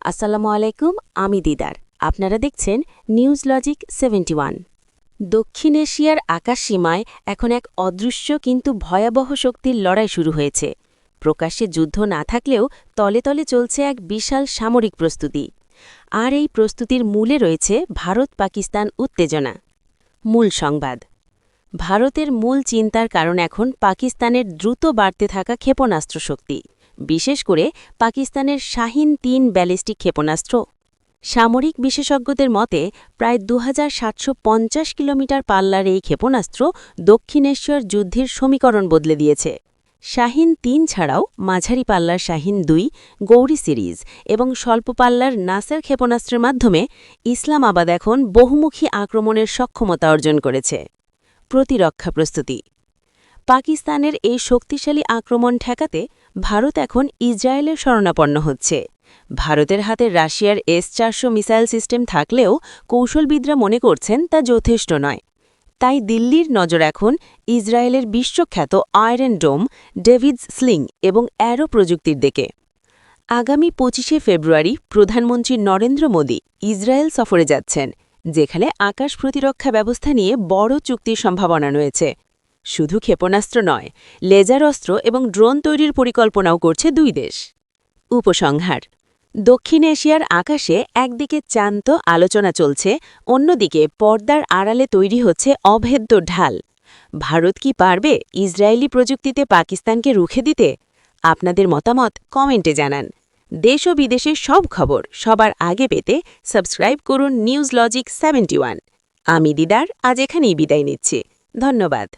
আসসালামু আলাইকুম, আমি দিদার। আপনারা দেখছেন নিউজ লজিক 71। দক্ষিণ এশিয়ার আকাশসীমায় এখন এক অদৃশ্য কিন্তু ভয়াবহ শক্তির লড়াই শুরু হয়েছে। প্রকাশ্যে যুদ্ধ না থাকলেও তলে তলে চলছে এক বিশাল সামরিক প্রস্তুতি। আর এই প্রস্তুতির মূলে রয়েছে ভারত পাকিস্তান উত্তেজনা। মূল সংবাদ। ভারতের মূল চিন্তার কারণ এখন পাকিস্তানের দ্রুত বাড়তে থাকা ক্ষেপণাস্ত্র শক্তি, বিশেষ করে পাকিস্তানের শাহিন-৩ ব্যালিস্টিক ক্ষেপণাস্ত্র। সামরিক বিশেষজ্ঞদের মতে প্রায় ২৭৫০ কিলোমিটার পাল্লার এই ক্ষেপণাস্ত্র দক্ষিণ এশিয়ার যুদ্ধের সমীকরণ বদলে দিয়েছে। শাহিন-৩ ছাড়াও মাঝারি পাল্লার শাহিন-২, গৌরী সিরিজ এবং স্বল্প পাল্লার নাসার ক্ষেপণাস্ত্রের মাধ্যমে ইসলামাবাদ এখন বহুমুখী আক্রমণের সক্ষমতা অর্জন করেছে। প্রতিরক্ষা প্রস্তুতি। পাকিস্তানের এই শক্তিশালী আক্রমণ ঠেকাতে ভারত এখন ইসরায়েলের শরণাপন্ন হচ্ছে। ভারতের হাতে রাশিয়ার S-400 মিসাইল সিস্টেম থাকলেও কৌশলবিদরা মনে করছেন তা যথেষ্ট নয়। তাই দিল্লির নজর এখন ইসরায়েলের বিশ্বখ্যাত আয়রন ডোম, ডেভিডস স্লিং এবং অ্যারো প্রযুক্তির দিকে। আগামী ২৫শে ফেব্রুয়ারি প্রধানমন্ত্রী নরেন্দ্র মোদী ইসরায়েল সফরে যাচ্ছেন, যেখানে আকাশ প্রতিরক্ষা ব্যবস্থা নিয়ে বড় চুক্তির সম্ভাবনা রয়েছে। শুধু ক্ষেপণাস্ত্র নয়, লেজার অস্ত্র এবং ড্রোন তৈরির পরিকল্পনাও করছে দুই দেশ। উপসংহার। দক্ষিণ এশিয়ার আকাশে একদিকে চান্ত আলোচনা চলছে, অন্যদিকে পর্দার আড়ালে তৈরি হচ্ছে অভেদ্য ঢাল। ভারত কি পারবে ইসরায়েলি প্রযুক্তিতে পাকিস্তানকে রুখে দিতে? আপনাদের মতামত কমেন্টে জানান। দেশ ও বিদেশের সব খবর সবার আগে পেতে সাবস্ক্রাইব করুন নিউজ লজিক 71। আমি দিদার আজ এখানেই বিদায় নিচ্ছি। ধন্যবাদ।